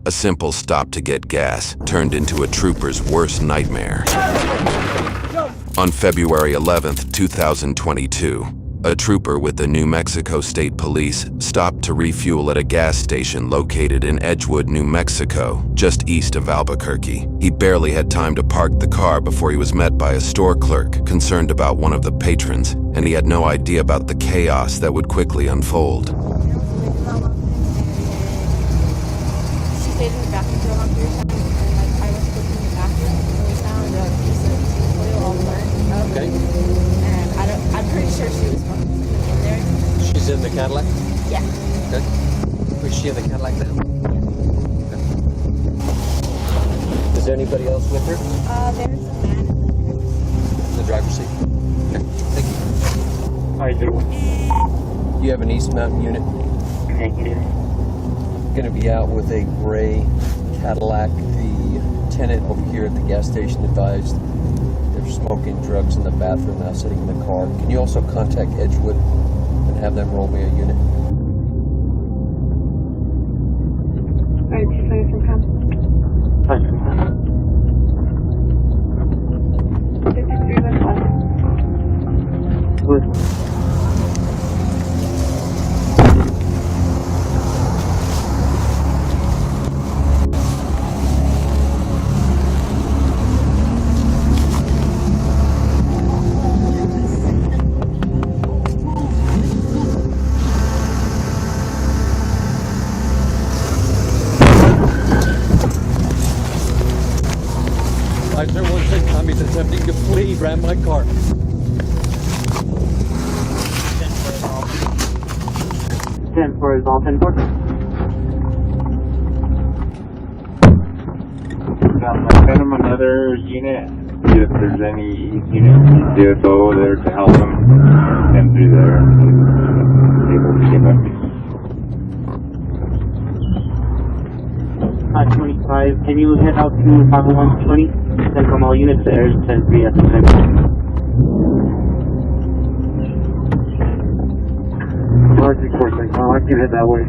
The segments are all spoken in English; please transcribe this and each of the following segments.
A simple stop to get gas turned into a trooper's worst nightmare. On February 11th, 2022, a trooper with the New Mexico State Police stopped to refuel at a gas station located in Edgewood, New Mexico, just east of Albuquerque. He barely had time to park the car before he was met by a store clerk concerned about one of the patrons, and he had no idea about the chaos that would quickly unfold. She stayed in the bathroom for a long period of time, and I was cooking in the bathroom, and we found a piece of tinfoil all burnt. Okay. And I'm pretty sure she was in there. She's in the Cadillac? Yeah. Okay. Is she in the Cadillac now? Okay. Is there anybody else with her? There's a man In the driver's seat? Okay. Thank you. How you doing? You have an East Mountain unit. Negative. Going to be out with a gray Cadillac. The tenant over here at the gas station advised they're smoking drugs in the bathroom now, sitting in the car. Can you also contact Edgewood and have them roll me a unit? Alright, 2 seconds from come. 53 West Good. Tommy's attempting to flee, ran my car. 10-4 is all 10-4. Send them another unit. See if there's any units DSO there to help them. And through there. Able to get back. 25. Can you head out to 50120? Send from all units there. 10-3 at the time. Roger, course, I can head that way.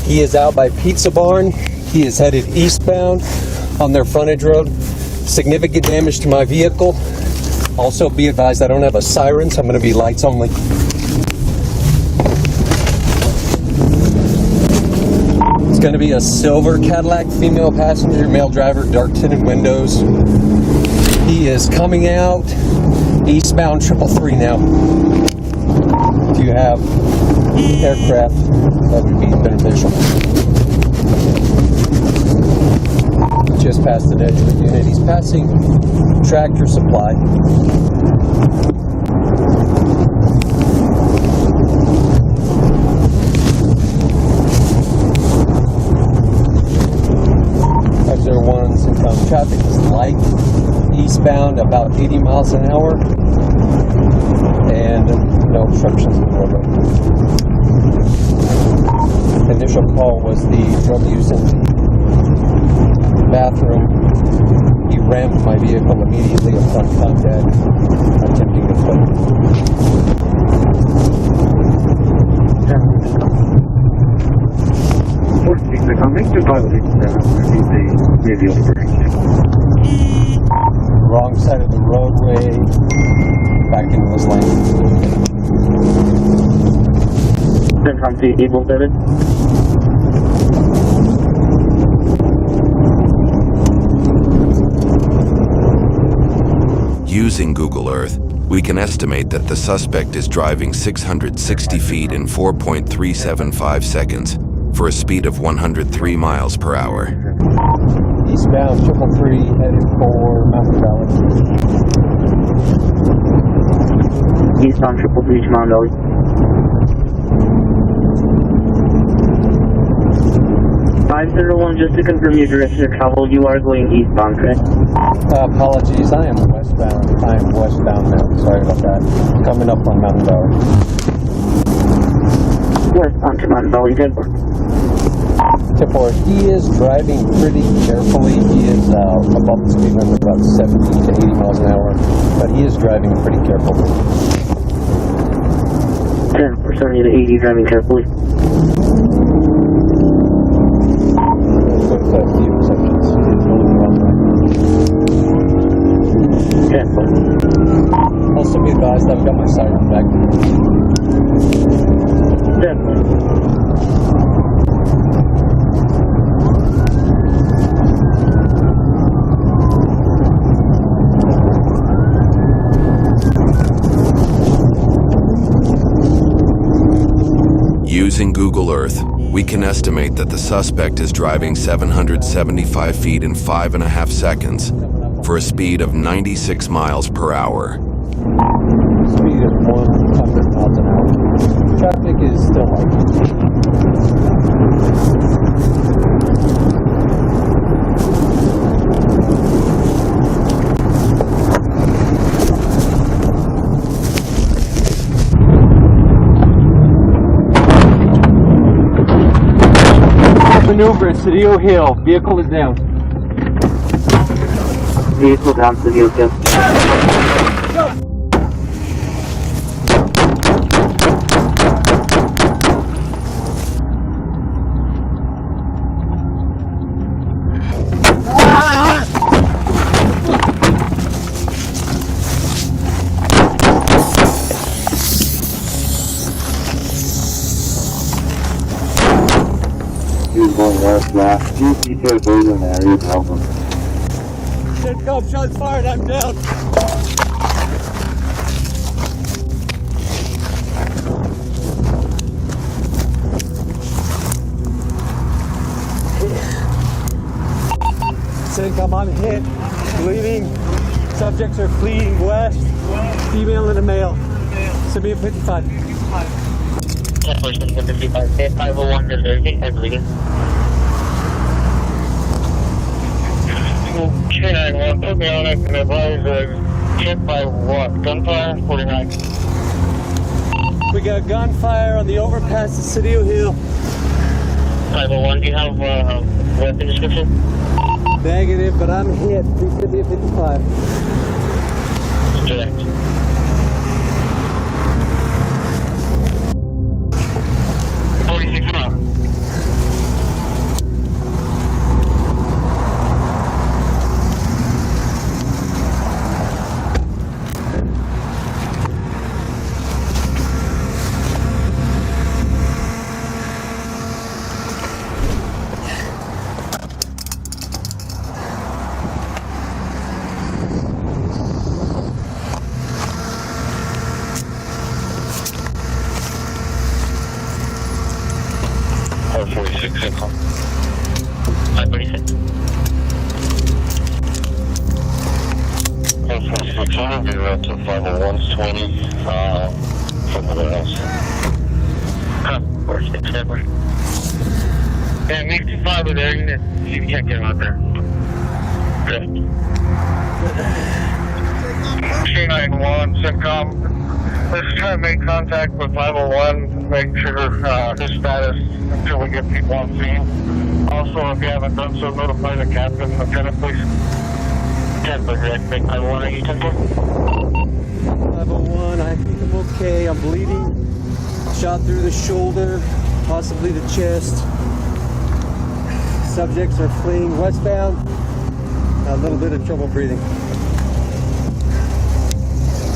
He is out by Pizza Barn. He is headed eastbound on their frontage road. Significant damage to my vehicle. Also be advised I don't have a siren, so I'm going to be lights only. It's going to be a silver Cadillac, female passenger, male driver, dark tinted windows. He is coming out eastbound 333 now. If you have aircraft, that would be beneficial. Just past the edge of the unit. He's passing Tractor Supply. One's income traffic is light eastbound about 80 miles an hour and no obstructions in the roadway. Initial call was the drug use in the bathroom. He rammed my vehicle immediately upon contact, attempting to flee. Wrong side of the roadway, back into this lane. From the able David. Using Google Earth, we can estimate that the suspect is driving 660 feet in 4.375 seconds for a speed of 103 miles per hour. Eastbound 333 headed for Mountain Valley. Eastbound 333 to Mountain Valley. Just to confirm your direction of travel, you are going eastbound, correct? Apologies, I am westbound. I am westbound now. Sorry about that. Coming up on Mountain Valley. Westbound to Mountain Valley, 10-4. 10-4. He is driving pretty carefully. He is above the speed limit, about 70 to 80 miles an hour, but he is driving pretty carefully. 10-4, 70 to 80, driving carefully. Quick speed perceptions. He is holding the wrong way. 10-4. Also be advised, I've got my siren back. 10-4. Using Google Earth, we can estimate that the suspect is driving 775 feet in 5.5 seconds for a speed of 96 miles per hour. Speed is 100 miles an hour. Traffic is still light. Maneuver at Cedillo Hill. Vehicle is down. Vehicle down to the Hill. He's going west last. Few details over in the area to help him. Shit, go. Shots fired. I'm down. Sync, I'm on hit. Bleeding. Subjects are fleeing west. Female and a male. Send 55. 55, 501 to 30, I believe. Okay, I want to be honest and advise hit by what? Gunfire? 49. We got gunfire on the overpass at Cedillo Hill. 501, do you have weapon description? Negative, but I'm hit. Please give me a 55. Direct. 46 miles. Or 46 income. 536. Or 46, I'm going to be right to 501's 20 from the house. 46, Edward. Yeah, make 25 over there. You can see if you can't get him out there. Good. K91, CENTCOM. Let's try to make contact with 501, make sure his status until we get people on scene. Also, if you haven't done so, notify the captain, lieutenant, please. 10, but make 501, are you 10 for? 501, I think I'm okay. I'm bleeding. Shot through the shoulder, possibly the chest. Subjects are fleeing westbound. A little bit of trouble breathing.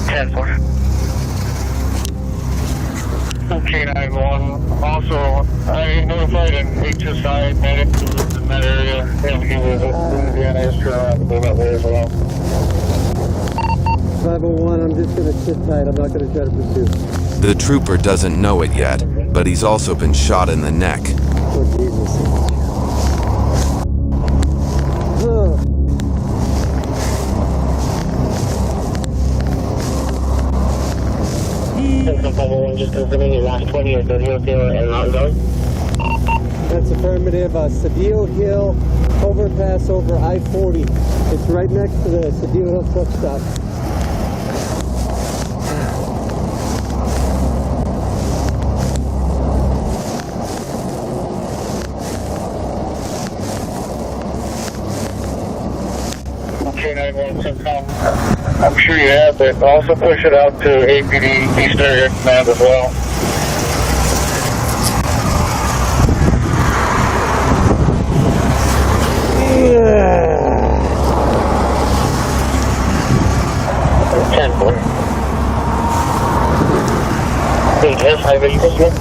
10 for. Okay, 911. Also, I notified an HSI medic who lives in that area, and he was in Louisiana history around the that way as well. 501, I'm just going to sit tight. I'm not going to try to pursue. The trooper doesn't know it yet, but he's also been shot in the neck. Oh, Jesus. Ugh. Just confirming your last 20 or 30 and ongoing. That's affirmative. Cedillo Hill overpass over I-40. It's right next to the Cedillo Hill truck stop. But also push it out to APD East Area Command as well. Yes, high vehicles, man.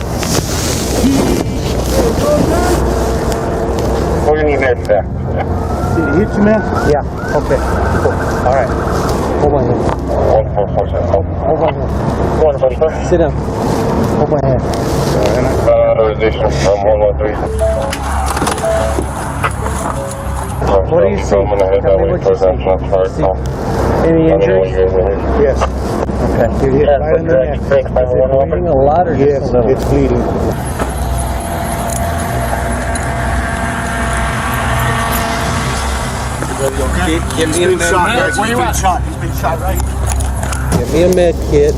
What do you need next there? Did he hit you, man? Yeah. Okay. Cool. All right. Hold my hand. 1447. Hold my hand. 144. Sit down. Hold my hand. Authorization from 113. What do you see? Tell me what you see. Any injuries? Yes. Okay. You're hit right in the neck. Is it bleeding a lot or just a little? It's bleeding. Give me a med kit. Where you at? He's been shot, right? Give me a med kit.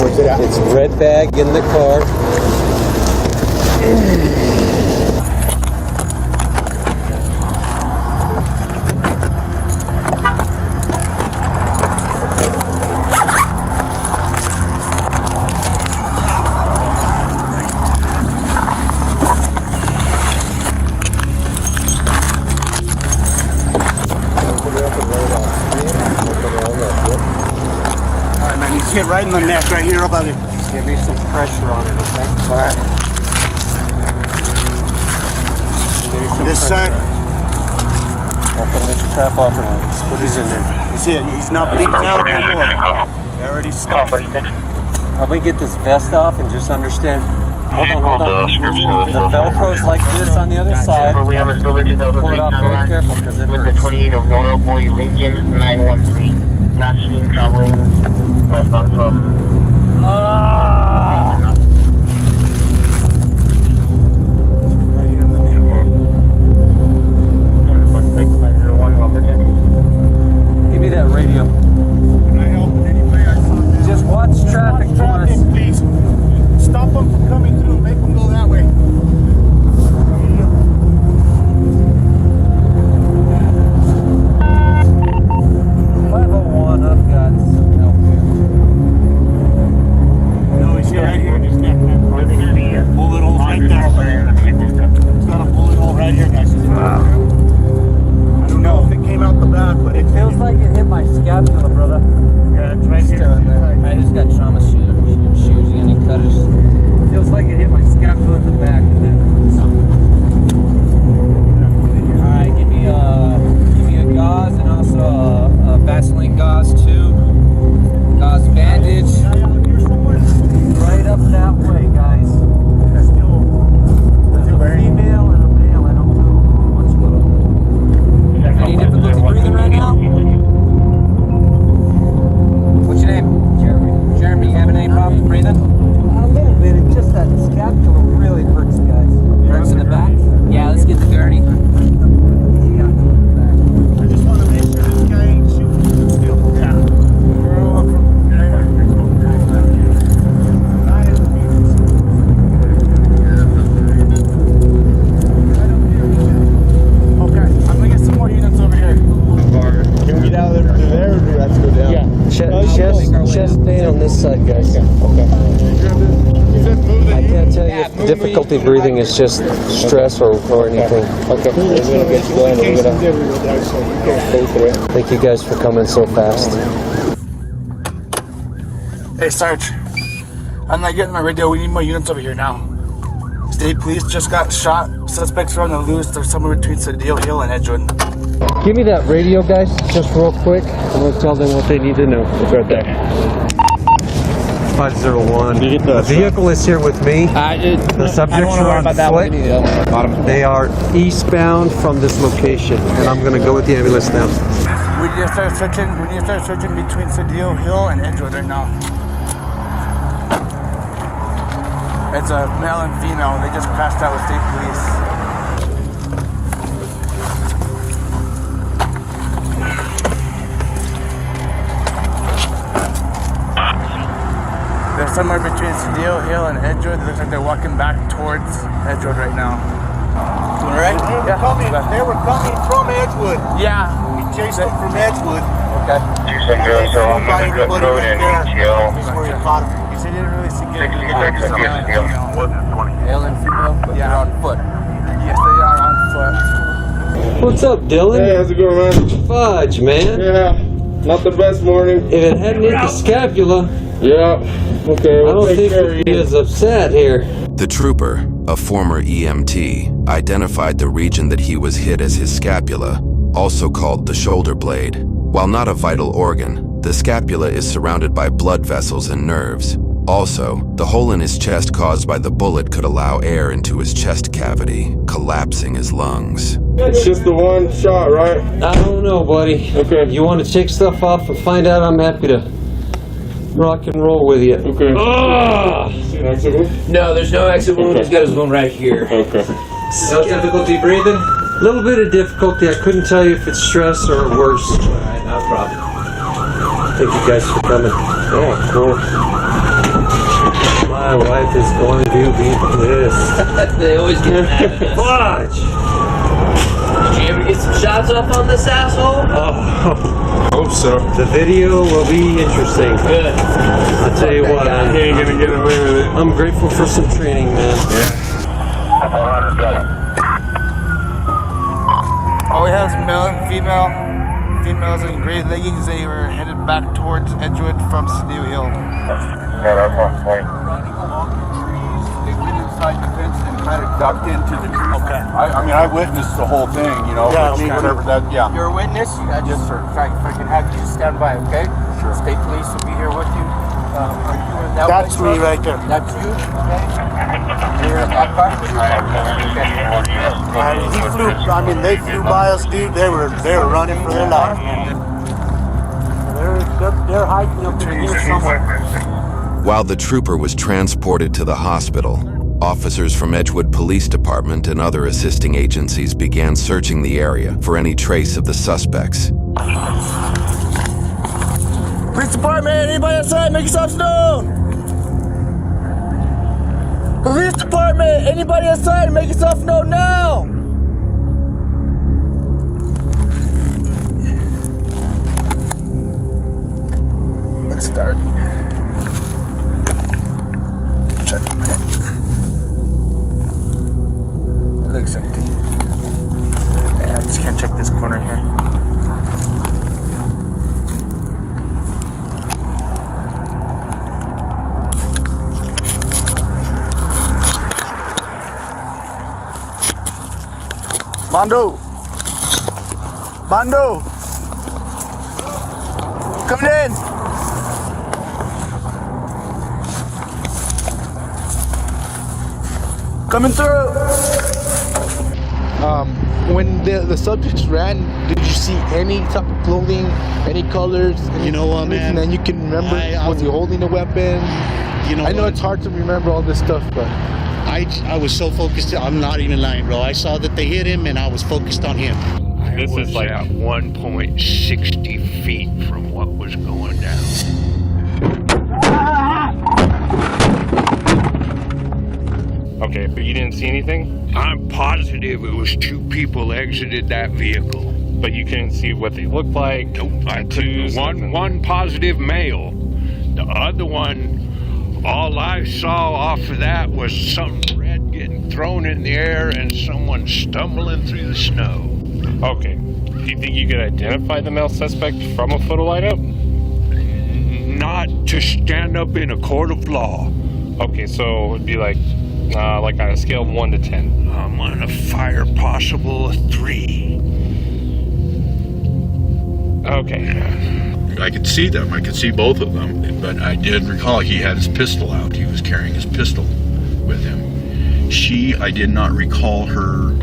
Where's it at? It's a red bag in the car. Hit right in the neck, right here, about it. Just give me some pressure on it, okay? All right. This side. Open this trap off and put his in there. You see it? He's not bleeding out anymore. They already stopped. How we get this vest off and just understand? Hold on. The Velcro's like this on the other side. Pull it off very careful because it hurts. 28 of Royal Boy Lincoln 913. Not seen traveling. Give me that radio. Can I help in any way? I saw that. Just watch traffic for us. Please. Stop them from coming through. Make them go that way. 501, I've got some help here. No, he's right here in his neck, man. Bullet hole right there. He's got a bullet hole right here, guys. I don't know if it came out the back, but It feels like it hit my scapula, brother. yeah, it's right here. I just got trauma shoes and it cut us. Feels like it hit my scapula at the back. Alright, give me a gauze and also a Vaseline gauze too. Gauze bandage. Right up that way, guys. There's a female and a male. I don't know what's going on. Any difficulty breathing right now? What's your name? Jeremy. Jeremy, you having any problems breathing? A little bit. It's just that scapula really hurts, guys. Hurts in the back? Yeah, let's get the gurney. I just want to make sure this guy ain't shooting still. Yeah. Okay, I'm gonna get some more units over here. Can we get out of there or do we have to go down? Yeah. Chest pain on this side, guys. Okay. I can't tell you if difficulty breathing is just stress or anything. Okay. We're gonna get you going. Thank you guys for coming so fast. Hey, Sarge. I'm not getting my radio. We need more units over here now. State police just got shot. Suspects are on the loose. They're somewhere between Cedillo Hill and Edgewood. Give me that radio, guys, just real quick. I'm gonna tell them what they need to know. It's right there. 501. The vehicle is here with me. The subjects are on foot. They are eastbound from this location, and I'm gonna go with the ambulance now. We need to start searching. We need to start searching between Cedillo Hill and Edgewood right now. It's a male and female. They just crashed out with state police. They're somewhere between Cedillo Hill and Edgewood. It looks like they're walking back towards Edgewood right now. Doing all right? Yeah. They were coming from Edgewood. Yeah. chased him from Edgewood. Okay. Houston Girls, so I'm going to go code in ETL. That's where he caught him. He said he didn't really see good. 66 and ETL. Male and female, but they're on foot. Yes, they are on foot. What's up, Dylan? Hey, how's it going, man? Fudge, man. Yeah, not the best morning. If it hadn't hit the scapula, Yeah, okay, I we'll don't take think care of we'd be you. as upset here. The trooper, a former EMT, identified the region that he was hit as his scapula, also called the shoulder blade. While not a vital organ, the scapula is surrounded by blood vessels and nerves. Also, the hole in his chest caused by the bullet could allow air into his chest cavity, collapsing his lungs. It's just the one shot, right? I don't know, buddy. Okay. You want to take stuff off and find out? I'm happy to rock and roll with you. Okay. See an exit wound? No, there's no exit wound. He's got his wound right here. Okay. No difficulty breathing? A little bit of difficulty. I couldn't tell you if it's stress or worse. Alright, no problem. Thank you guys for coming. Oh, cool. My wife is going to be pissed. They always get mad. Fudge! Did you ever get some shots off on this asshole? Oh, Hope so. the video will be interesting. Good. I'll tell you what, He ain't gonna get away with it. I'm grateful for some training, man. All we have is male and female. Females in gray leggings. They were headed back towards Edgewood from Cedar Hill. Yeah, that's on point. They went inside the fence and kind of ducked into the tree. Okay. I mean, I witnessed the whole thing, you know. Yeah, but me whatever too. that, yeah. You're a witness? Yes, sir. If I can have you stand by, okay? Sure. State police will be here with you. Are you in that That's way, me sir? right there. That's you? Okay. You're in a cop car? They flew by us, dude. They were running for their life, man. They're hiking up in here somewhere. While the trooper was transported to the hospital, officers from Edgewood Police Department and other assisting agencies began searching the area for any trace of the suspects. Police department, anybody outside, make yourself known. Police department, anybody outside, make yourself known now. Let's start. Check it. It looks empty. Yeah, I just can't check this corner here. Bando! Coming in! Coming through! When the subjects ran, did you see any type of clothing, any colors? You know what, anything man? that you can remember? I Was he holding a weapon? You know, I know what? it's hard to remember all this stuff, but I was so focused. I'm not even lying, bro. I saw that they hit him, and I was focused on him. This is like at 1.60 feet from what was going down. Okay, but you didn't see anything? I'm positive it was two people exited that vehicle. But you couldn't see what they looked like? Nope, I Tattoos, couldn't. nothing? One positive male. The other one, all I saw off of that was something red getting thrown in the air and someone stumbling through the snow. Okay. Do you think you could identify the male suspect from a photo lineup? Not to stand up in a court of law. Okay, so it'd be like on a scale of 1 to 10. I'm on a fire possible 3. Okay. I could see them. I could see both of them. But I did recall he had his pistol out. He was carrying his pistol with him. I did not recall her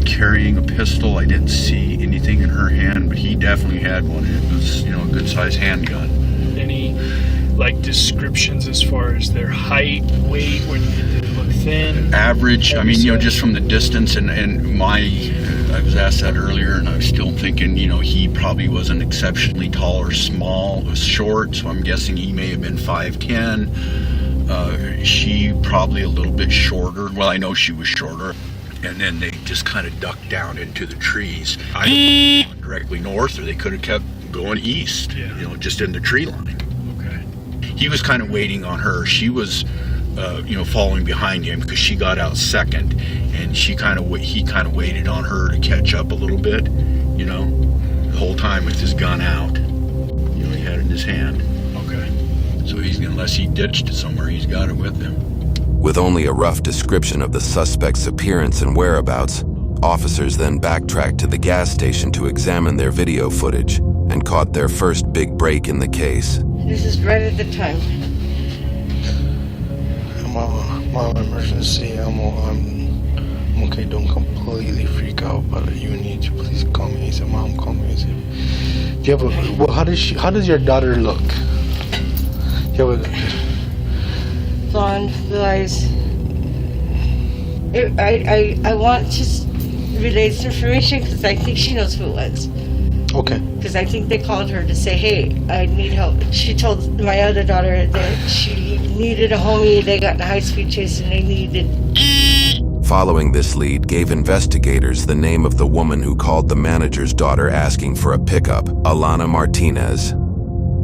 carrying a pistol. I didn't see anything in her hand, but he definitely had one. It was, a good-sized handgun. Any descriptions as far as their height, weight, when they look thin? Average, just from the distance and I was asked that earlier, and I was still thinking, he probably wasn't exceptionally tall or small, was short, so I'm guessing he may have been 5'10". She probably a little bit shorter. Well, I know she was shorter. and then they just kind of ducked down into the trees. Either gone directly north, or they could have kept going east, just in the tree line. Okay. He was kind of waiting on her. She was, following behind him because she got out second, and he kind of waited on her to catch up a little bit, the whole time with his gun out. He had it in his hand. Okay. So unless he ditched it somewhere, he's got it with him. With only a rough description of the suspect's appearance and whereabouts, officers then backtracked to the gas station to examine their video footage and caught their first big break in the case. This is right at the time. I'm emergency. I'm okay. Don't completely freak out, but you need to please call me. He said, "Mom, call me." He said, "Do you have a? How does your daughter look? Do you have a Blonde, blue eyes. I want to relay this information because I think she knows who it was. Okay. Because I think they called her to say, hey, I need help. She told my other daughter that she needed a homie. They got in a high-speed chase and they needed... Following this lead gave investigators the name of the woman who called the manager's daughter asking for a pickup, Alana Martinez.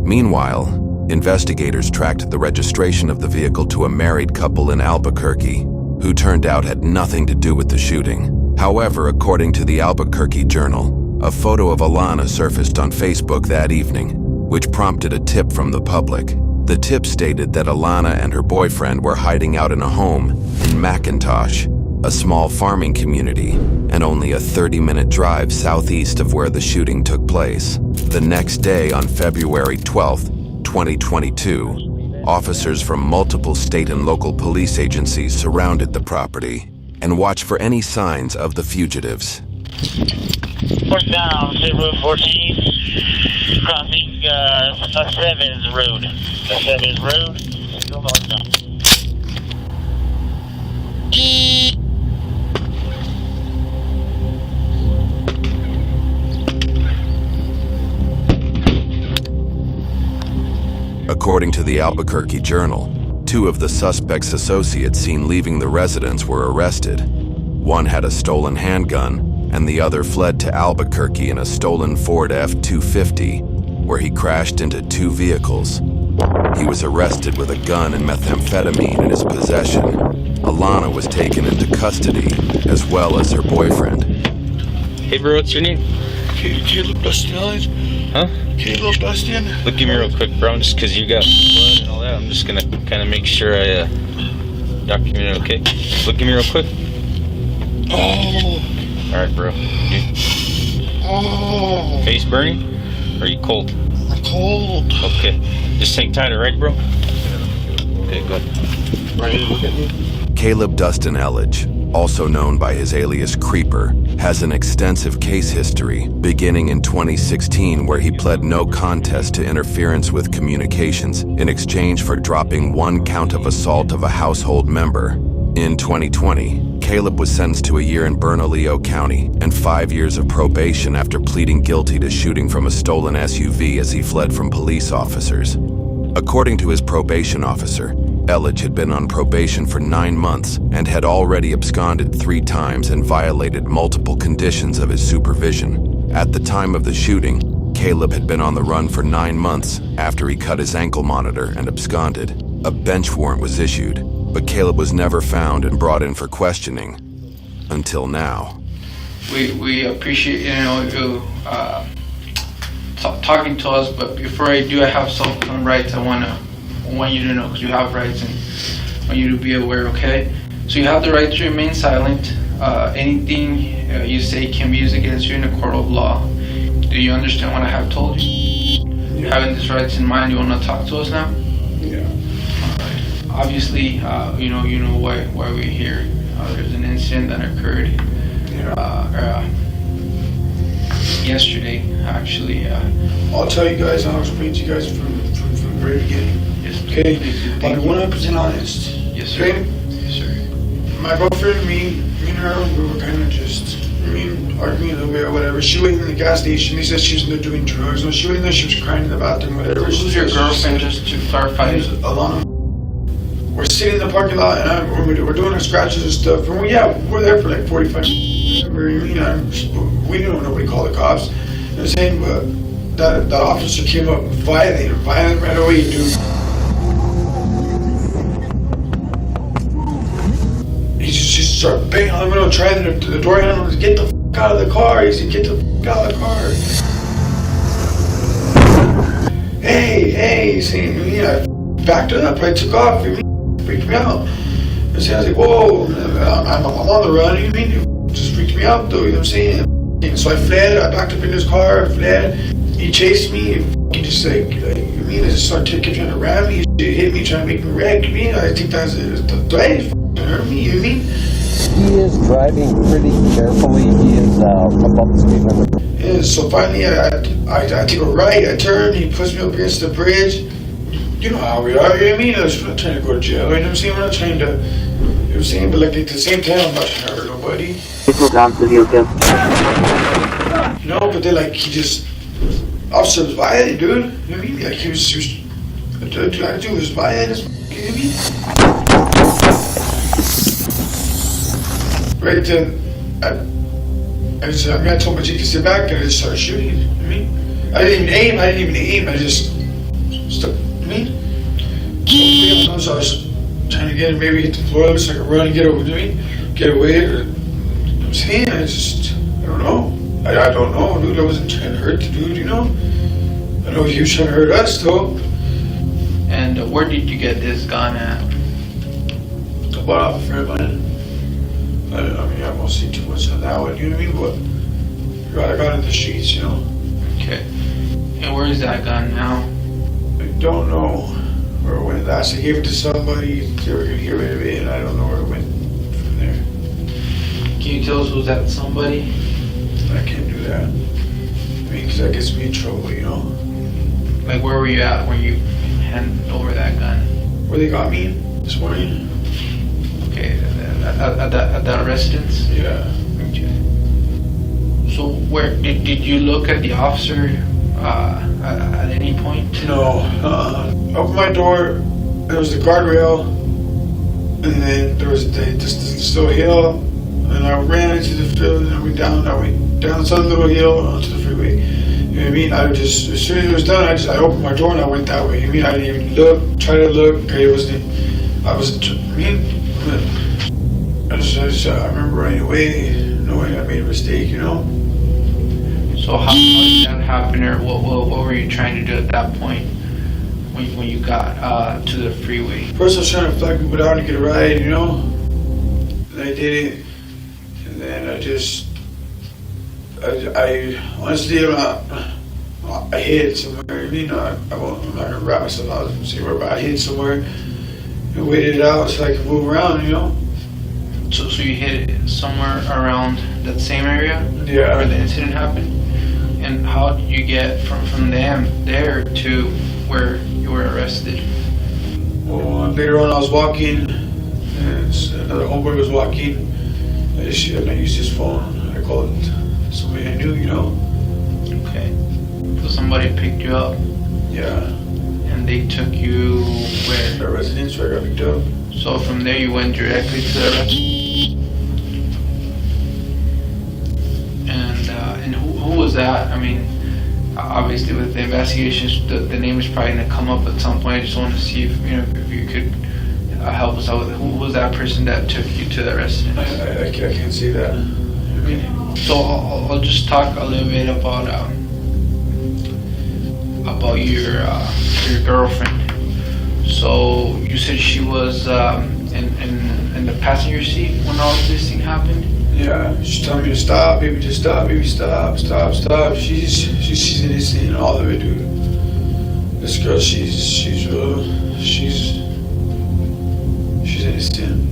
Meanwhile, investigators tracked the registration of the vehicle to a married couple in Albuquerque, who turned out had nothing to do with the shooting. However, according to the Albuquerque Journal, a photo of Alana surfaced on Facebook that evening, which prompted a tip from the public. The tip stated that Alana and her boyfriend were hiding out in a home in McIntosh, a small farming community, and only a 30-minute drive southeast of where the shooting took place. The next day, on February 12th, 2022, officers from multiple state and local police agencies surrounded the property and watched for any signs of the fugitives. Push down, State Road 14, crossing Sevens Road. Sevens Road, still north now. According to the Albuquerque Journal, 2 of the suspect's associates seen leaving the residence were arrested. One had a stolen handgun, and the other fled to Albuquerque in a stolen Ford F-250, where he crashed into 2 vehicles. He was arrested with a gun and methamphetamine in his possession. Alana was taken into custody, as well as her boyfriend. Hey bro, what's your name? Caleb Dustin. Huh? Caleb Dustin. Look at me real quick, bro. Just because you got blood and all that, I'm just gonna kind of make sure I document it, okay? Look at me real quick. Oh. Alright, bro. Oh. Face burning? Or are you cold? I'm cold. Okay. Just hang tight, alright, bro? Okay, good. Right, look at me. Caleb Dustin Elledge, also known by his alias Creeper, has an extensive case history, beginning in 2016 where he pled no contest to interference with communications in exchange for dropping 1 count of assault of a household member. In 2020, Caleb was sentenced to a year in Bernalillo County and 5 years of probation after pleading guilty to shooting from a stolen SUV as he fled from police officers. According to his probation officer, Elledge had been on probation for 9 months and had already absconded 3 times and violated multiple conditions of his supervision. At the time of the shooting, Caleb had been on the run for 9 months after he cut his ankle monitor and absconded. A bench warrant was issued, but Caleb was never found and brought in for questioning, until now. We appreciate you talking to us, but before I do, I have some rights. I want you to know, because you have rights, and I want you to be aware, okay? So you have the right to remain silent. Anything you say can be used against you in a court of law. Do you understand what I have told you? Yeah. Having these rights in mind, you want to talk to us now? Yeah. Obviously, you know why we're here. There's an incident that occurred yesterday, actually. I'll tell you guys, and I'll explain to you guys from the very beginning. Yes, okay? I'll be 100% honest. Yes, sir. Okay? Yes, sir. My girlfriend, me and her, we were kind of just, arguing a little bit or whatever. She went in the gas station. They said she was in there doing drugs. No, she went in there, she was crying in the bathroom, whatever. Who's your girlfriend, just to clarify? Alana. we're sitting in the parking lot and we're doing our scratches and stuff. And we're there for like 45 minutes. We knew nobody called the cops. You know what I'm saying? But that officer came up violent right away, dude. He just started banging on the window, trying the door handle to get the f*** out of the car. He said, get the f*** out of the car. Hey, he's saying, I backed up, I took off, it freaked me out. I was like, whoa, I'm on the run, you mean? It just freaked me out though, you know what I'm saying? And so I fled, I backed up in his car, I fled. He chased me, he just like, you mean, I just started trying to ram me, he hit me, trying to make me wreck me. I think that's the threat, hurt me, you mean? He is driving pretty carefully. He is above the speed limit. Yeah, so finally I take a right, I turn, he puts me up against the bridge. You know how we are, you know what I mean? I'm not trying to go to jail, you know what I'm saying? We're not trying to, you know what I'm saying? But like at the same time, I'm not trying to hurt nobody. No, but then like he just, officer was violent, dude. You know what I mean? Like he was the dude was violent, you know what I mean? Right then, I told my G to sit back and I just started shooting, you know what I mean? I didn't even aim, I just stuck, you know what I mean? So I was trying to get him, maybe hit the floor so I could run and get over, you know what I mean? Get away, or, you know what I'm saying? I don't know. I don't know, dude, I wasn't trying to hurt the dude, you know? I know he was trying to hurt us, though. And where did you get this gun at? I bought off a friend of mine. I mean, I won't see too much on that one, you know what I mean? But I got in the streets, you know. Okay. And where is that gun now? I don't know where it went last. I gave it to somebody, they were gonna get rid of it, and I don't know where it went from there. Can you tell us who's that somebody? I can't do that. I mean, because that gets me in trouble, you know. Like, where were you at when you handed over that gun? Where they got me this morning. Okay, at that residence? Yeah. Okay. So where did you look at the officer at any point? No. Opened my door, there was the guardrail, and then there was just this little hill, and I ran into the field, and I went down some little hill onto the freeway. You know what I mean? I just, as soon as it was done, I opened my door and I went that way. You know what I mean? I didn't even look, try to look. I remember running away, knowing I made a mistake, you know? So how did that happen, or what were you trying to do at that point when you got to the freeway? First I was trying to flag people down to get a ride, you know? And I did it. And then I honestly, I hid somewhere, you know, I'm not gonna wrap myself out and say where, but I hid somewhere and waited it out so I could move around, you know? So you hid it somewhere around that same area? Yeah. Where the incident happened? And how did you get from them there to where you were arrested? Well, later on I was walking, and another homeboy was walking. I used his phone. I called somebody I knew, you know? Okay. So somebody picked you up? Yeah. And they took you where? Their residence where I got picked up. So from there you went directly to the residence? And who was that? I mean, obviously with the investigations, the name is probably going to come up at some point. I just want to see if you could help us out with it. Who was that person that took you to the residence? I can't see that. So I'll just talk a little bit about your girlfriend. So you said she was in the passenger seat when all this thing happened? Yeah, she's telling me to stop, baby, just stop, baby, stop. She's innocent, all of it, dude. This girl, she's innocent.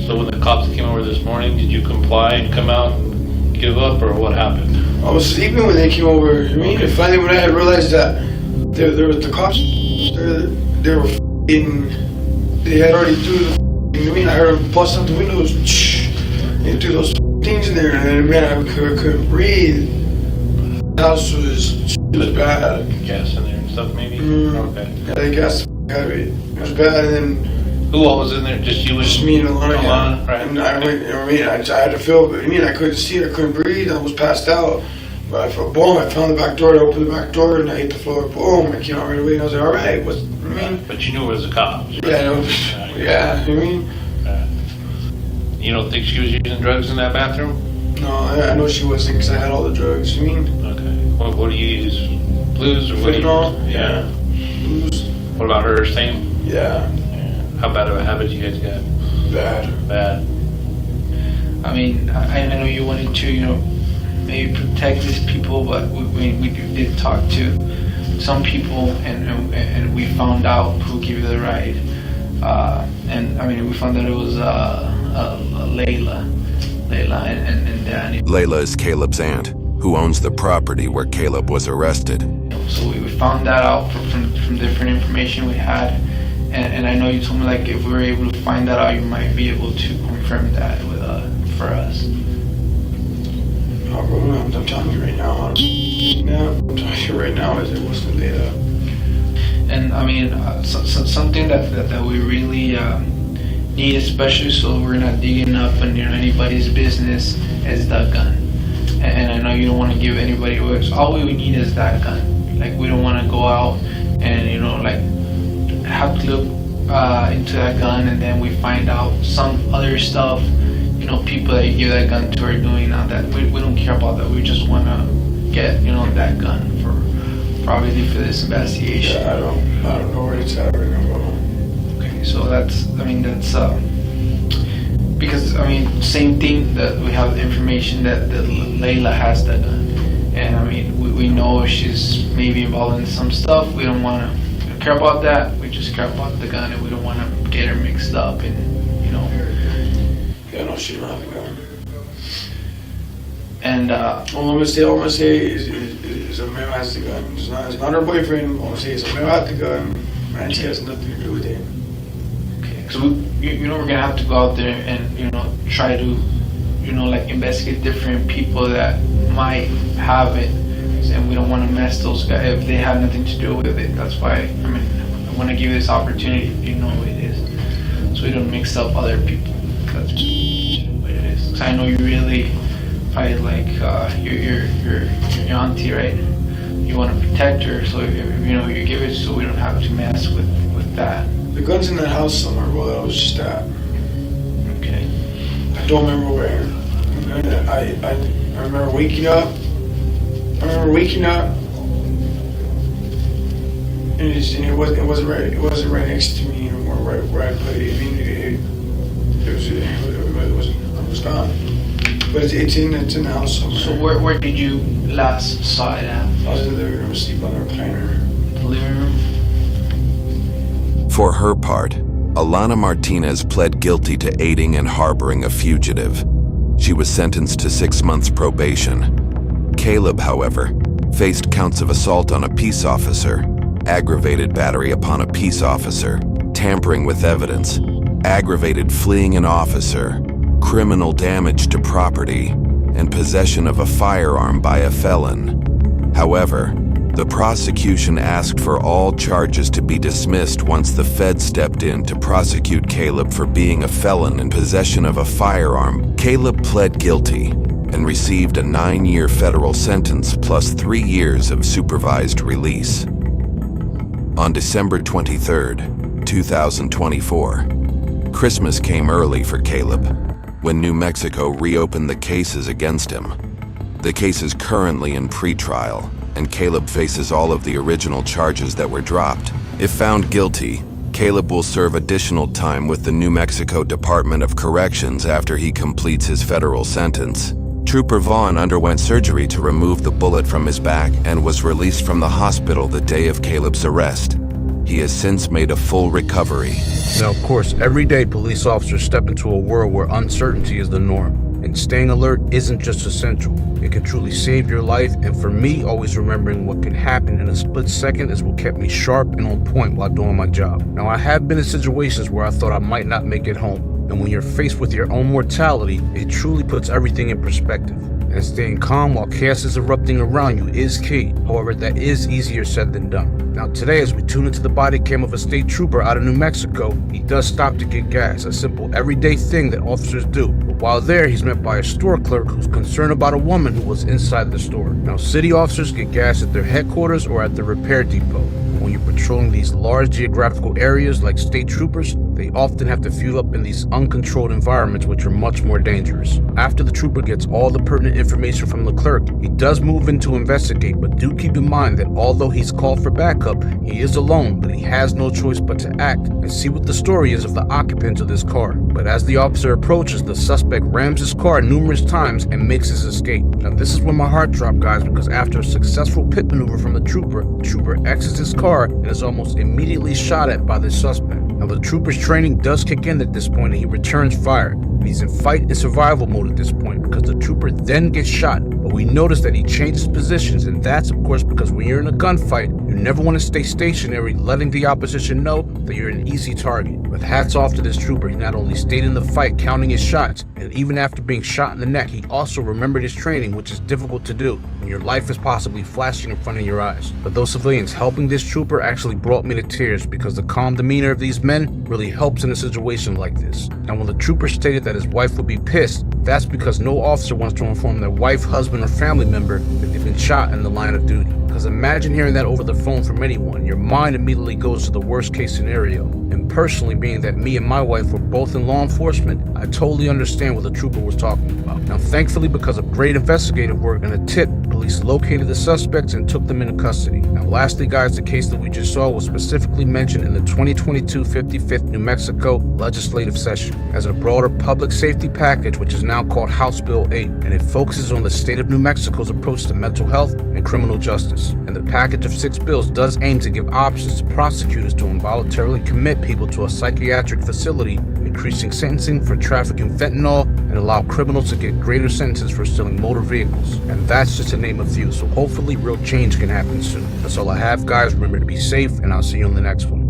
So when the cops came over this morning, did you comply and come out and give up, or what happened? I was sleeping when they came over. I mean, and finally when I had realized that there was the cops, they were f***ing, they had already threw the f***ing, I mean, I heard them bust out the windows, and threw those things in there, and man, I couldn't breathe. The house was bad. Gas in there and stuff, maybe? Okay. Yeah, they gassed the f*** out of it. It was bad, and then Who all was in there? Just you and Just me and Alana. Alana, right? And I went, you know what I mean? I had to feel, I couldn't see, I couldn't breathe, I was passed out. But I felt, boom, I found the back door, I opened the back door, and I hit the floor, boom, I came out right away, and I was like, all right, what's, But you knew it was a cop. Right? Yeah, you know what I mean? You don't think she was using drugs in that bathroom? No, I know she wasn't, because I had all the drugs, you mean? Okay. What do you use? Blues or what do you use? Yeah. Blues. What about her? Same? Yeah. How bad of a habit you guys got? Bad. I mean, I know you wanted to, you know, maybe protect these people, but we did talk to some people, and we found out who gave you the ride. And I mean, we found that it was Layla and Danny. Layla is Caleb's aunt, who owns the property where Caleb was arrested. So we found that out from different information we had, and I know you told me like if we were able to find that out, you might be able to confirm that with for us. I'm telling you right now. I'm telling you right now is it wasn't Layla. And I mean, something that we really need, especially so we're not digging up on anybody's business, is that gun. And I know you don't want to give anybody away. So all we need is that gun. Like we don't want to go out and like have to look into that gun, and then we find out some other stuff. People that you give that gun to are doing all that. We don't care about that. We just want to get that gun for probably for this investigation. Yeah, I don't know where it's at right now. Okay, so that's because same thing that we have information that Layla has that gun, and I mean we know she's maybe involved in some stuff. We don't want to care about that. We just care about the gun, and we don't want to get her mixed up and Yeah, no, she don't have a gun. And all I'm gonna say is a male has the gun. It's not her boyfriend. All I'm gonna say is a male has the gun, and she has nothing to do with it. Okay, so we're gonna have to go out there and try to investigate different people that might have it, and we don't want to mess those guys if they have nothing to do with it. That's why I want to give you this opportunity if you know who it is, so we don't mix up other people. That's what it is. Cause I know you really probably like your auntie, right? You want to protect her, so you give it so we don't have to mess with that. The gun's in that house somewhere. Well, that was just that. Okay. I don't remember where. I remember waking up. And it wasn't right next to me anymore. Right where I put it. I mean, it was gone. But it's in the house somewhere. So where did you last saw it at? I was in the living room, sleep on the recliner. The living room? For her part, Alana Martinez pled guilty to aiding and harboring a fugitive. She was sentenced to 6 months probation. Caleb, however, faced counts of assault on a peace officer, aggravated battery upon a peace officer, tampering with evidence, aggravated fleeing an officer, criminal damage to property, and possession of a firearm by a felon. However, the prosecution asked for all charges to be dismissed once the Fed stepped in to prosecute Caleb for being a felon in possession of a firearm. Caleb pled guilty and received a 9-year federal sentence plus 3 years of supervised release. On December 23rd, 2024, Christmas came early for Caleb when New Mexico reopened the cases against him. The case is currently in pretrial, and Caleb faces all of the original charges that were dropped. If found guilty, Caleb will serve additional time with the New Mexico Department of Corrections after he completes his federal sentence. Trooper Vaughn underwent surgery to remove the bullet from his back and was released from the hospital the day of Caleb's arrest. He has since made a full recovery. Now, of course, every day police officers step into a world where uncertainty is the norm, and staying alert isn't just essential. It can truly save your life, and for me, always remembering what can happen in a split second is what kept me sharp and on point while doing my job. Now, I have been in situations where I thought I might not make it home, and when you're faced with your own mortality, it truly puts everything in perspective. and staying calm while chaos is erupting around you is key. However, that is easier said than done. Now today, as we tune into the body cam of a state trooper out of New Mexico, he does stop to get gas, a simple everyday thing that officers do. But while there, he's met by a store clerk who's concerned about a woman who was inside the store. Now, city officers get gas at their headquarters or at the repair depot. When you're patrolling these large geographical areas like state troopers, they often have to fuel up in these uncontrolled environments, which are much more dangerous. After the trooper gets all the pertinent information from the clerk, he does move in to investigate, but do keep in mind that although he's called for backup, he is alone, but he has no choice but to act and see what the story is of the occupants of this car. But as the officer approaches, the suspect rams his car numerous times and makes his escape. Now this is when my heart dropped, guys, because after a successful pit maneuver from the trooper exits his car and is almost immediately shot at by the suspect. Now the trooper's training does kick in at this point and he returns fire. And he's in fight and survival mode at this point because the trooper then gets shot. But we notice that he changes positions, and that's of course because when you're in a gunfight, you never want to stay stationary, letting the opposition know that you're an easy target. But hats off to this trooper. He not only stayed in the fight counting his shots, and even after being shot in the neck, he also remembered his training, which is difficult to do when your life is possibly flashing in front of your eyes. But those civilians helping this trooper actually brought me to tears because the calm demeanor of these men really helps in a situation like this. Now when the trooper stated that his wife would be pissed, that's because no officer wants to inform their wife, husband, or family member that they've been shot in the line of duty. Because imagine hearing that over the phone from anyone. Your mind immediately goes to the worst case scenario. And personally, being that me and my wife were both in law enforcement, I totally understand what the trooper was talking about. Now thankfully, because of great investigative work and a tip, police located the suspects and took them into custody. Now lastly, guys, the case that we just saw was specifically mentioned in the 2022 55th New Mexico legislative session as a broader public safety package, which is now called House Bill 8, and it focuses on the state of New Mexico's approach to mental health and criminal justice. And the package of 6 bills does aim to give options to prosecutors to involuntarily commit people to a psychiatric facility, increasing sentencing for trafficking fentanyl, and allow criminals to get greater sentences for stealing motor vehicles. And that's just to name a few, so hopefully real change can happen soon. That's all I have, guys. Remember to be safe, and I'll see you on the next one.